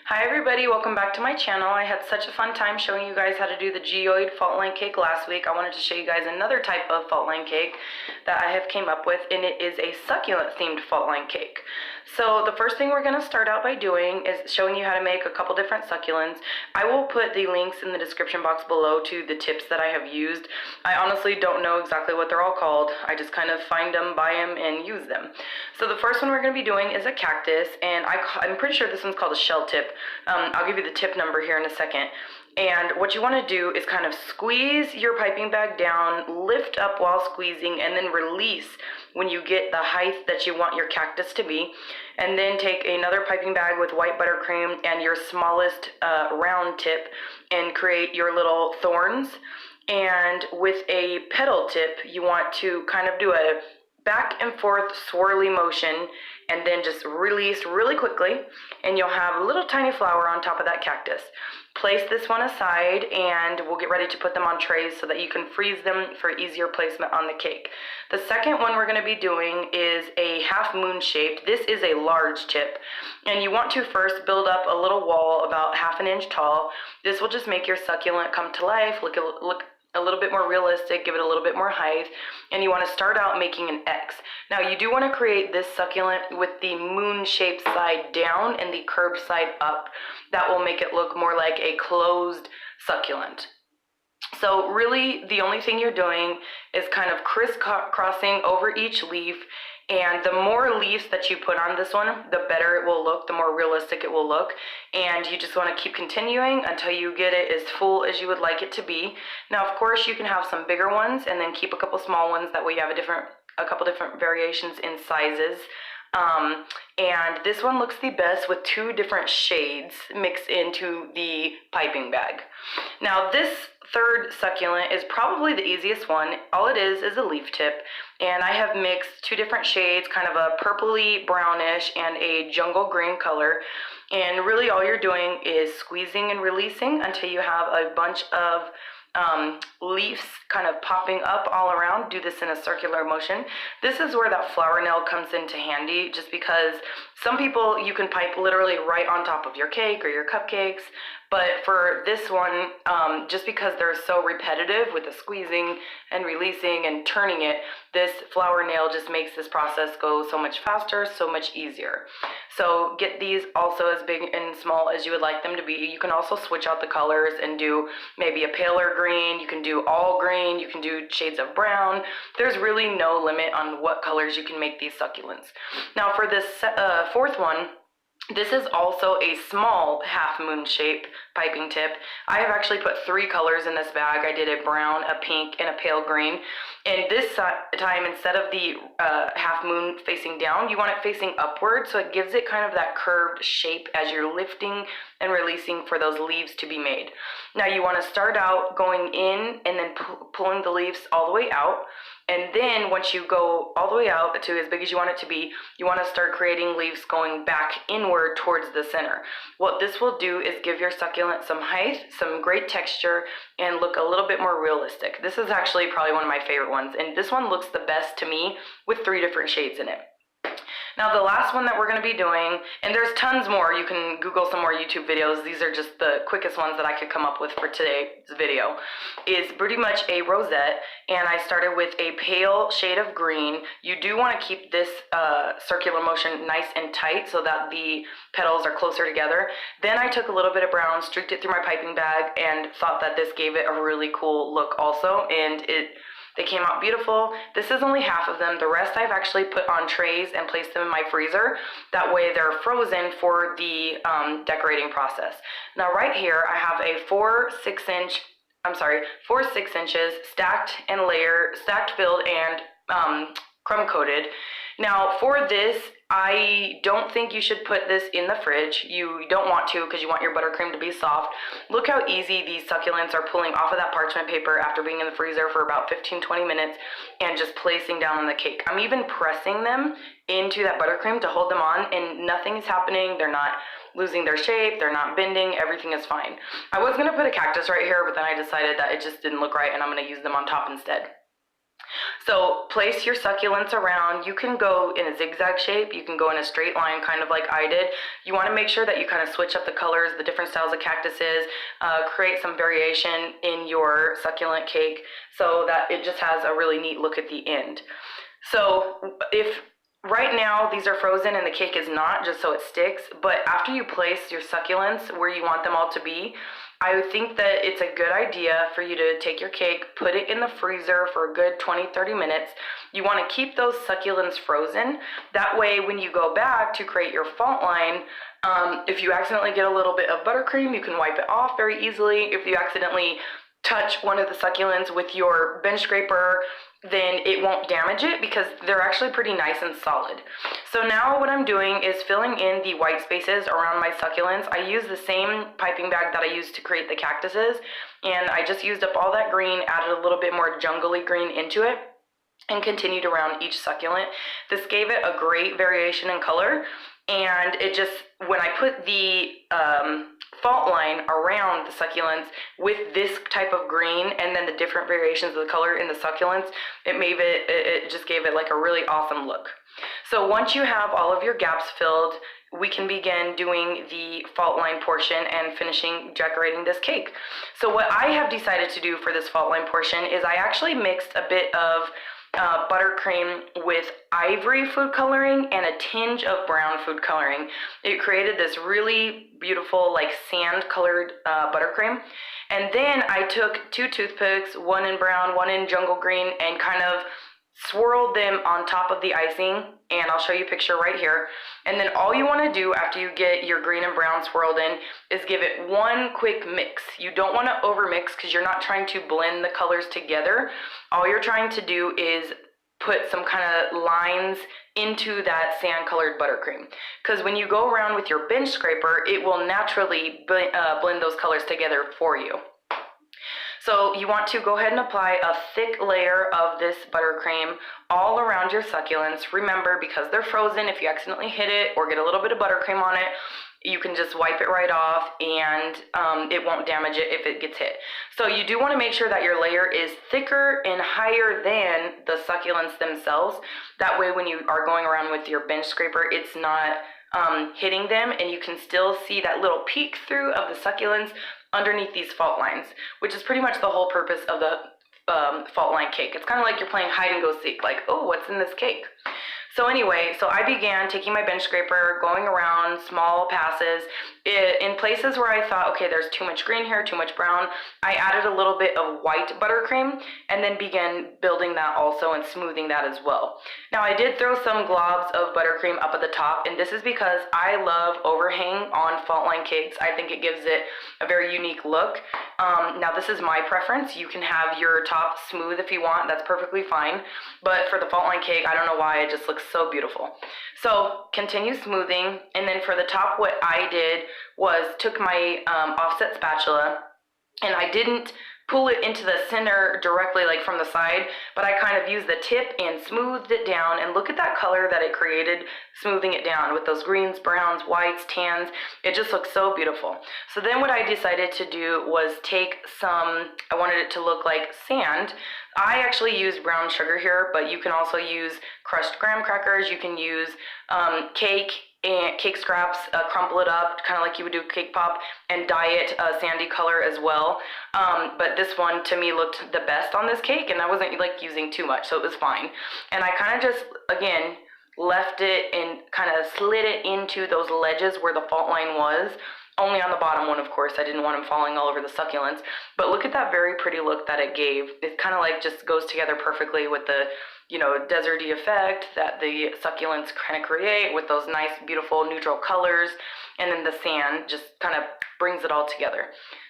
Hi everybody, welcome back to my channel. I had such a fun time showing you guys how to do the geoid Faultline cake last week. I wanted to show you guys another type of Faultline cake that I have came up with, and it is a succulent themed Faultline cake. So the first thing we're going to start out by doing is showing you how to make a couple different succulents. I will put the links in the description box below to the tips that I have used. I honestly don't know exactly what they're all called. I just kind of find them, buy them, and use them. So the first one we're going to be doing is a cactus, and I'm pretty sure this one's called a shell tip. I'll give you the tip number here in a second. And what you want to do is kind of squeeze your piping bag down, lift up while squeezing, and then release when you get the height that you want your cactus to be. And then take another piping bag with white buttercream and your smallest round tip and create your little thorns. And with a petal tip, you want to kind of do a back and forth swirly motion and then just release really quickly, and you'll have a little tiny flower on top of that cactus. Place this one aside and we'll get ready to put them on trays so that you can freeze them for easier placement on the cake. The second one we're going to be doing is a half moon shaped. This is a large tip, and you want to first build up a little wall about 1/2 inch tall. This will just make your succulent come to life, look a little bit more realistic, give it a little bit more height, and you want to start out making an X. Now you do want to create this succulent with the moon shaped side down and the curved side up. That will make it look more like a closed succulent. So really the only thing you're doing is kind of crisscrossing over each leaf, and the more leaves that you put on this one, the better it will look, the more realistic it will look. And you just want to keep continuing until you get it as full as you would like it to be. Now, of course, you can have some bigger ones and then keep a couple small ones. That way you have a couple different variations in sizes. And this one looks the best with 2 different shades mixed into the piping bag. Now this third succulent is probably the easiest one. All it is a leaf tip, and I have mixed 2 different shades, kind of a purpley brownish and a jungle green color. And really all you're doing is squeezing and releasing until you have a bunch of leaves kind of popping up all around. Do this in a circular motion. This is where that flower nail comes into handy, just because some people you can pipe literally right on top of your cake or your cupcakes, but for this one, just because they're so repetitive with the squeezing and releasing and turning it, this flower nail just makes this process go so much faster, so much easier. So get these also as big and small as you would like them to be. You can also switch out the colors and do maybe a paler green, you can do all green, you can do shades of brown. There's really no limit on what colors you can make these succulents. Now for this fourth one, this is also a small half moon shape piping tip. I have actually put 3 colors in this bag. I did a brown, a pink, and a pale green. And this time, instead of the half moon facing down, you want it facing upward, so it gives it kind of that curved shape as you're lifting and releasing for those leaves to be made. Now you want to start out going in and then pulling the leaves all the way out. And then once you go all the way out to as big as you want it to be, you want to start creating leaves going back inward towards the center. What this will do is give your succulent some height, some great texture, and look a little bit more realistic. This is actually probably one of my favorite ones, and this one looks the best to me with 3 different shades in it. Now the last one that we're going to be doing, and there's tons more, you can Google some more YouTube videos, these are just the quickest ones that I could come up with for today's video, is pretty much a rosette, and I started with a pale shade of green. You do want to keep this circular motion nice and tight so that the petals are closer together. Then I took a little bit of brown, streaked it through my piping bag, and thought that this gave it a really cool look also, and they came out beautiful. This is only half of them. The rest I've actually put on trays and placed them in my freezer. That way they're frozen for the decorating process. Now right here I have a 4 6 inches stacked filled and crumb coated. Now for this, I don't think you should put this in the fridge. You don't want to, because you want your buttercream to be soft. Look how easy these succulents are pulling off of that parchment paper after being in the freezer for about 15-20 minutes and just placing down on the cake. I'm even pressing them into that buttercream to hold them on, and nothing's happening. They're not losing their shape, they're not bending, everything is fine. I was going to put a cactus right here, but then I decided that it just didn't look right and I'm going to use them on top instead. So place your succulents around. You can go in a zigzag shape. You can go in a straight line, kind of like I did. You want to make sure that you kind of switch up the colors, the different styles of cactuses, create some variation in your succulent cake so that it just has a really neat look at the end. So if right now these are frozen and the cake is not, just so it sticks, but after you place your succulents where you want them all to be, I think that it's a good idea for you to take your cake, put it in the freezer for a good 20-30 minutes. You want to keep those succulents frozen. That way when you go back to create your fault line, if you accidentally get a little bit of buttercream, you can wipe it off very easily. If you accidentally touch one of the succulents with your bench scraper, then it won't damage it because they're actually pretty nice and solid. So now what I'm doing is filling in the white spaces around my succulents. I use the same piping bag that I used to create the cactuses, and I just used up all that green, added a little bit more jungly green into it, and continued around each succulent. This gave it a great variation in color, and it just, when I put the fault line around the succulents with this type of green and then the different variations of the color in the succulents, it just gave it like a really awesome look. So once you have all of your gaps filled, we can begin doing the fault line portion and finishing decorating this cake. So what I have decided to do for this fault line portion is I actually mixed a bit of buttercream with ivory food coloring and a tinge of brown food coloring. It created this really beautiful like sand colored buttercream. And then I took 2 toothpicks, one in brown, one in jungle green, and kind of swirled them on top of the icing, and I'll show you a picture right here. And then all you want to do after you get your green and brown swirled in is give it one quick mix. You don't want to over mix because you're not trying to blend the colors together. All you're trying to do is put some kind of lines into that sand colored buttercream, because when you go around with your bench scraper, it will naturally blend those colors together for you. So you want to go ahead and apply a thick layer of this buttercream all around your succulents. Remember, because they're frozen, if you accidentally hit it or get a little bit of buttercream on it, you can just wipe it right off, and it won't damage it if it gets hit. So you do want to make sure that your layer is thicker and higher than the succulents themselves. That way when you are going around with your bench scraper, it's not hitting them, and you can still see that little peek through of the succulents underneath these fault lines, which is pretty much the whole purpose of the fault line cake. It's kind of like you're playing hide and go seek, like, oh, what's in this cake? So anyway, so I began taking my bench scraper, going around small passes. In places where I thought, okay, there's too much green here, too much brown, I added a little bit of white buttercream and then began building that also and smoothing that as well. Now I did throw some globs of buttercream up at the top, and this is because I love overhang on fault line cakes. I think it gives it a very unique look. Now this is my preference. You can have your top smooth if you want, that's perfectly fine. But for the fault line cake, I don't know why, it just looks so beautiful. So continue smoothing, and then for the top, what I did was took my offset spatula, and I didn't pull it into the center directly like from the side, but I kind of used the tip and smoothed it down, and look at that color that it created smoothing it down with those greens, browns, whites, tans. It just looks so beautiful. So then what I decided to do was take some, I wanted it to look like sand. I actually used brown sugar here, but you can also use crushed graham crackers. You can use cake and cake scraps, crumple it up kind of like you would do cake pop, and dye it a sandy color as well. But this one to me looked the best on this cake, and I wasn't like using too much, so it was fine. And I kind of just, again, left it and kind of slid it into those ledges where the fault line was. Only on the bottom one, of course. I didn't want them falling all over the succulents. But look at that very pretty look that it gave. It kind of like just goes together perfectly with the, you know, deserty effect that the succulents kind of create with those nice, beautiful, neutral colors. And then the sand just kind of brings it all together.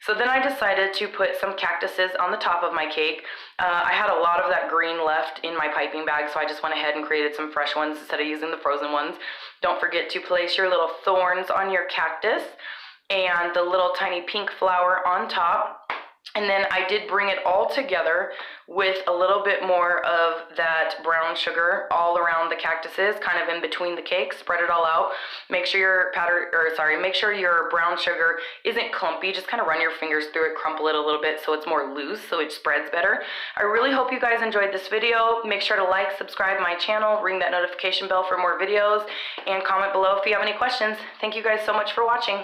So then I decided to put some cactuses on the top of my cake. I had a lot of that green left in my piping bag, so I just went ahead and created some fresh ones instead of using the frozen ones. Don't forget to place your little thorns on your cactus and the little tiny pink flower on top. And then I did bring it all together with a little bit more of that brown sugar all around the cactuses, kind of in between the cakes. Spread it all out. Make sure make sure your brown sugar isn't clumpy. Just kind of run your fingers through it, crumple it a little bit so it's more loose, so it spreads better. I really hope you guys enjoyed this video. Make sure to like, subscribe my channel, ring that notification bell for more videos, and comment below if you have any questions. Thank you guys so much for watching.